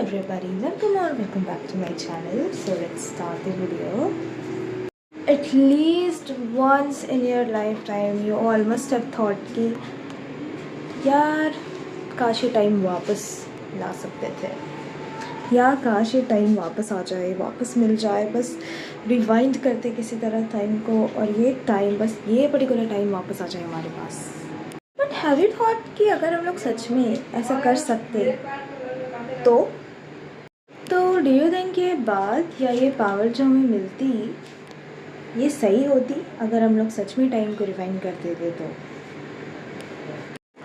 everybody, welcome or welcome back to my channel. So let's start the video. At least once in your lifetime you all must have thought कि यार काश ये time वापस ला सकते थे, या काश ये टाइम वापस आ जाए, वापस मिल जाए, बस रिवाइंड करते किसी तरह टाइम को और ये टाइम, बस ये पर्टिकुलर टाइम वापस आ जाए हमारे पास. बट हैव यू थॉट कि अगर हम लोग सच में ऐसा कर सकते तो डू यू थिंक ये बात या ये पावर जो हमें मिलती ये सही होती अगर हम लोग सच में टाइम को रिवाइंड करते थे तो?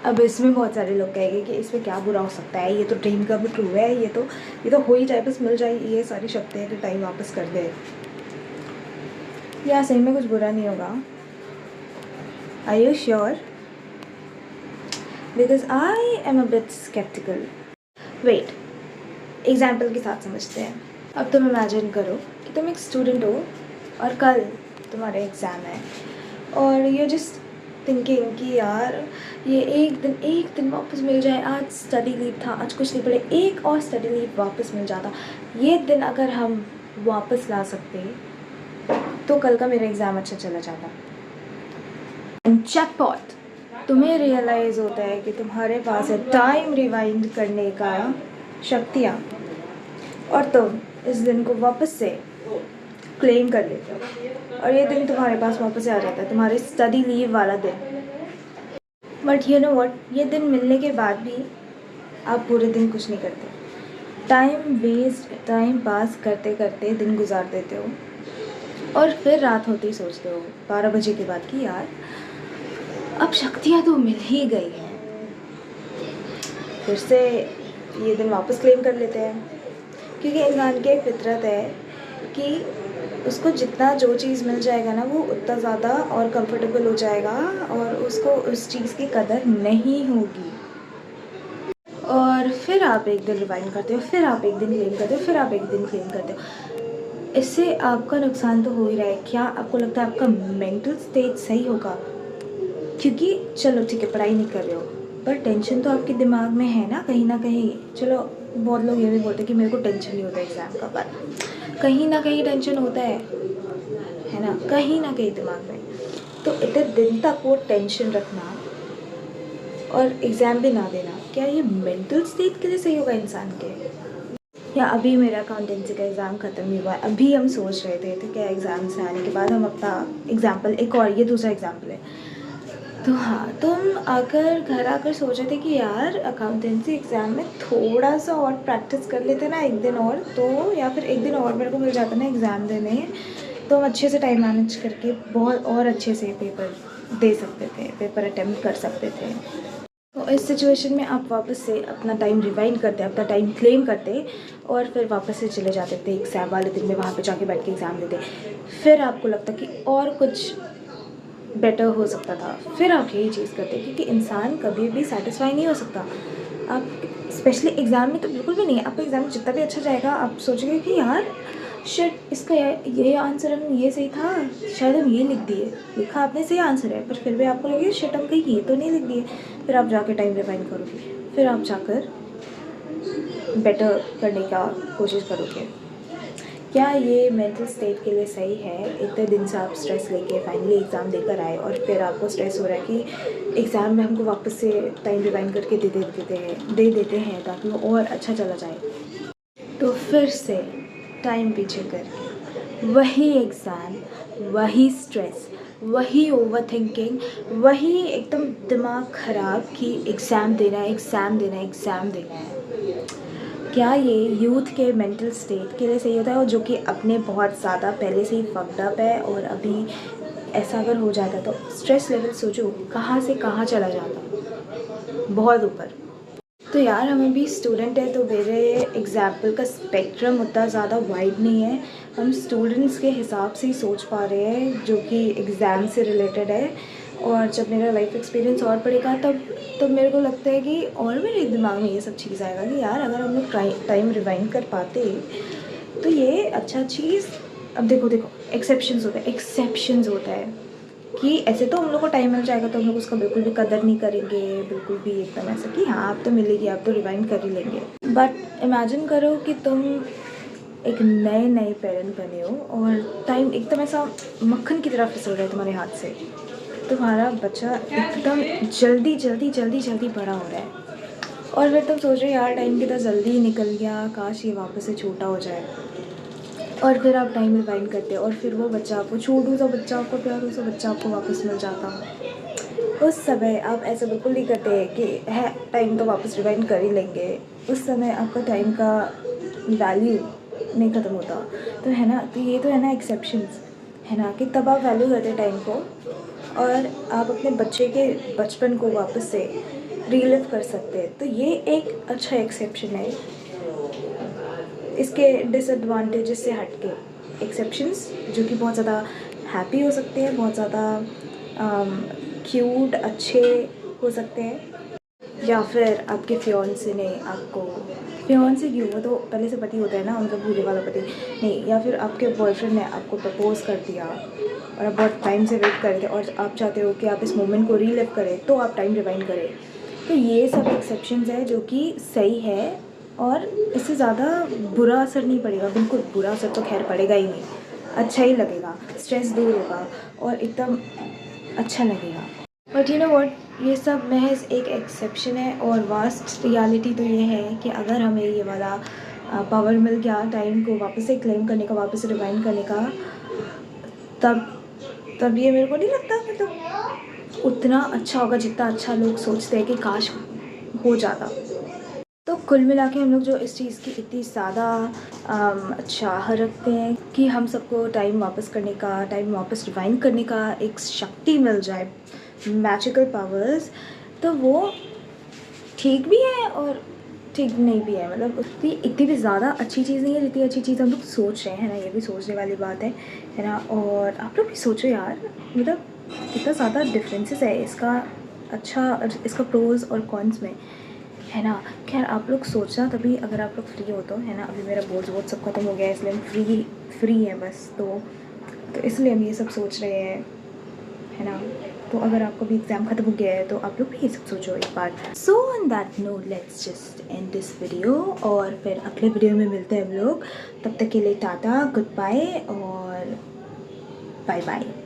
अब इसमें बहुत सारे लोग कहेंगे कि इसमें क्या बुरा हो सकता है, ये तो ड्रीम का भी ट्रू है, ये तो हो ही जाए, बस मिल जाए ये सारी शक्तियाँ कि टाइम वापस कर दे. या सही में कुछ बुरा नहीं होगा? Are you sure? Because I am a bit sceptical. Wait, example के साथ समझते हैं. अब तुम इमेजिन करो कि तुम एक स्टूडेंट हो और कल तुम्हारा एग्ज़ाम है और यू जस्ट थिंकिंग कि यार ये एक दिन वापस मिल जाए. आज स्टडी लीव था, आज कुछ नहीं पढ़े, एक और स्टडी लीव वापस मिल जाता. ये दिन अगर हम वापस ला सकते तो कल का मेरा एग्ज़ाम अच्छा चला जाता. जैकपॉट, तुम्हें रियलाइज़ होता है कि तुम्हारे पास है टाइम रिवाइंड करने का शक्तियाँ और तुम इस दिन को वापस से क्लेम कर लेते हो और ये दिन तुम्हारे पास वापस आ जाता है, तुम्हारे स्टडी लीव वाला दिन. बट यू नो व्हाट, ये दिन मिलने के बाद भी आप पूरे दिन कुछ नहीं करते. टाइम पास करते करते दिन गुजार देते हो और फिर रात होते ही सोचते हो 12 बजे के बाद कि यार अब शक्तियाँ तो मिल ही गई हैं, फिर से ये दिन वापस क्लेम कर लेते हैं. क्योंकि इंसान की एक फितरत है कि उसको जितना जो चीज़ मिल जाएगा ना वो उतना ज़्यादा और कंफर्टेबल हो जाएगा और उसको उस चीज़ की कदर नहीं होगी. और फिर आप एक दिन रिवाइंड करते हो, फिर आप एक दिन क्लेम करते हो, फिर आप एक दिन क्लेम करते हो. इससे आपका नुकसान तो हो ही रहा है. क्या आपको लगता है आपका मेंटल स्टेट सही होगा? क्योंकि चलो ठीक है पढ़ाई नहीं कर रहे हो पर टेंशन तो आपके दिमाग में है ना कहीं. चलो बहुत लोग ये भी बोलते हैं कि मेरे को टेंशन नहीं होता एग्ज़ाम का, पर कहीं ना कहीं टेंशन होता है ना, कहीं ना कहीं दिमाग में. तो इतने दिन तक वो टेंशन रखना और एग्ज़ाम भी ना देना, क्या ये मेंटल स्टेट के लिए सही होगा इंसान के? या अभी मेरा अकाउंटेंसी का एग्ज़ाम ख़त्म ही हुआ है, अभी हम सोच रहे थे तो क्या एग्ज़ाम से आने के बाद हम अपना एग्ज़ाम्पल, एक और ये दूसरा एग्ज़ाम्पल है. तो हाँ, तुम अगर घर आकर सोच रहे थे कि यार अकाउंटेंसी एग्ज़ाम में थोड़ा सा और प्रैक्टिस कर लेते ना एक दिन और, तो या फिर एक दिन और मेरे को मिल जाता ना एग्ज़ाम देने, तो हम अच्छे से टाइम मैनेज करके बहुत और अच्छे से पेपर दे सकते थे, पेपर अटेम्प्ट कर सकते थे. तो इस सिचुएशन में आप वापस से अपना टाइम रिवाइंड करते, अपना टाइम क्लेम करते और फिर वापस से चले जाते थे एग्ज़ाम वाले दिन में, वहाँ पे जाके बैठ के एग्ज़ाम देते. फिर आपको लगता कि और कुछ बेटर हो सकता था, फिर आप यही चीज़ करते. क्योंकि इंसान कभी भी सेटिस्फाई नहीं हो सकता. आप स्पेशली एग्ज़ाम में तो बिल्कुल भी नहीं है. आपका एग्ज़ाम जितना भी अच्छा जाएगा आप सोचोगे कि यार शिट, इसका ये आंसर हम ये सही था, शायद हम ये लिखा आपने सही आंसर है, पर फिर भी आपको लगे शिट हम कहीं ये तो नहीं लिख दिए. फिर आप जाकर टाइम रिवाइंड करोगे, फिर आप जाकर बेटर करने का कोशिश करोगे. क्या ये मेंटल स्टेट के लिए सही है? इतने दिन से आप स्ट्रेस लेके फाइनली एग्ज़ाम देकर आए और फिर आपको स्ट्रेस हो रहा है कि एग्ज़ाम में हमको वापस से टाइम रिवाइंड करके दे देते हैं ताकि वो और अच्छा चला जाए. तो फिर से टाइम पीछे करके वही एग्ज़ाम, वही स्ट्रेस, वही ओवर थिंकिंग, वही एकदम दिमाग ख़राब कि एग्ज़ाम देना है. क्या ये यूथ के मेंटल स्टेट के लिए सही होता है? और जो कि अपने बहुत ज़्यादा पहले से ही फक्ड अप है और अभी ऐसा अगर हो जाता तो स्ट्रेस लेवल सोचो कहाँ से कहाँ चला जाता, बहुत ऊपर. तो यार हम अभी स्टूडेंट है तो मेरे एग्जाम्पल का स्पेक्ट्रम उतना ज़्यादा वाइड नहीं है. हम स्टूडेंट्स के हिसाब से ही सोच पा रहे हैं जो कि एग्ज़ाम से रिलेटेड है. और जब मेरा लाइफ एक्सपीरियंस और पड़ेगा तब मेरे को लगता है कि और मेरे दिमाग में ये सब चीज़ आएगा कि यार अगर हम लोग टाइम रिवाइंड कर पाते तो ये अच्छा चीज़. अब देखो एक्सेप्शंस होता है. कि ऐसे तो हम लोग को टाइम मिल जाएगा तो हम लोग उसका बिल्कुल भी कदर नहीं करेंगे, बिल्कुल भी एकदम ऐसा कि हाँ आप तो मिलेगी, आप तो रिवाइंड कर ही लेंगे। बट इमेजिन करो कि तुम एक नए पेरेंट बने हो और टाइम एकदम ऐसा मक्खन की तरह फिसल रहा है तुम्हारे हाथ से, तुम्हारा बच्चा एकदम जल्दी बड़ा हो रहा है और फिर तुम सोच रहे हो यार टाइम कितना जल्दी ही निकल गया, काश ये वापस से छोटा हो जाए। और फिर आप टाइम रिवाइंड करते और फिर वो बच्चा आपको, छोटू सा बच्चा आपको, प्यारू सा बच्चा आपको वापस मिल जाता। उस समय आप ऐसा बिल्कुल नहीं करते कि है टाइम तो वापस रिवाइंड कर ही लेंगे। उस समय आपका टाइम का वैल्यू नहीं ख़त्म होता। तो है ना, तो ये तो है ना एक्सेप्शंस, है ना, कि तब आप वैल्यू करते टाइम को और आप अपने बच्चे के बचपन को वापस से रीलिव कर सकते हैं। तो ये एक अच्छा एक्सेप्शन है, इसके डिसएडवांटेजेस से हटके। एक्सेप्शंस जो कि बहुत ज़्यादा हैप्पी हो सकते हैं, बहुत ज़्यादा क्यूट अच्छे हो सकते हैं, या फिर आपके फियांसे ने आपको, फियांसे क्यों, वो तो पहले से पति होता है ना, उनका भूले वाला पति नहीं, या फिर आपके बॉयफ्रेंड ने आपको प्रपोज़ कर दिया और आप बहुत टाइम से वेट कर रहे थे और आप चाहते हो कि आप इस मोमेंट को रीलिव करें, तो आप टाइम रिवाइंड करें। तो ये सब एक्सेप्शंस है जो कि सही है और इससे ज़्यादा बुरा असर नहीं पड़ेगा। बिल्कुल बुरा असर तो खैर पड़ेगा ही नहीं, अच्छा ही लगेगा, स्ट्रेस दूर होगा और एकदम अच्छा लगेगा। बट यू नो व्हाट, ये सब महज एक एक्सेप्शन है और वास्ट रियलिटी तो ये है कि अगर हमें ये वाला पावर मिल गया टाइम को वापस से क्लेम करने का, वापस से रिवाइंड करने का, तब ये मेरे को नहीं लगता मतलब उतना अच्छा होगा जितना अच्छा लोग सोचते हैं कि काश हो जाता। तो कुल मिला के हम लोग जो इस चीज़ की इतनी ज़्यादा चाह रखते हैं कि हम सबको टाइम वापस करने का, टाइम वापस रिवाइंड करने का एक शक्ति मिल जाए, मैजिकल पावर्स, तो वो ठीक भी है और ठीक नहीं भी है। मतलब उसकी इतनी भी ज़्यादा अच्छी चीज़ नहीं है जितनी अच्छी चीज़ हम लोग सोच रहे हैं, है ना, ये भी सोचने वाली बात है ना। और आप लोग भी सोचो यार, मतलब कितना ज़्यादा डिफरेंसेस है इसका, अच्छा इसका प्रोज और कॉन्स में, है ना। खैर आप लोग सोचना तभी अगर आप लोग फ्री हो तो, है ना। अभी मेरा बोर्ड वोट सब खत्म हो गया है इसलिए हम फ्री है बस, तो इसलिए हम ये सब सोच रहे हैं, है ना। तो अगर आपका भी एग्ज़ाम ख़त्म हो गया है तो आप लोग भी ये सब सोचो एक बार। So on that note let's just end this video और फिर अगले वीडियो में मिलते हैं हम लोग। तब तक के लिए टाटा, गुड बाय और बाय बाय।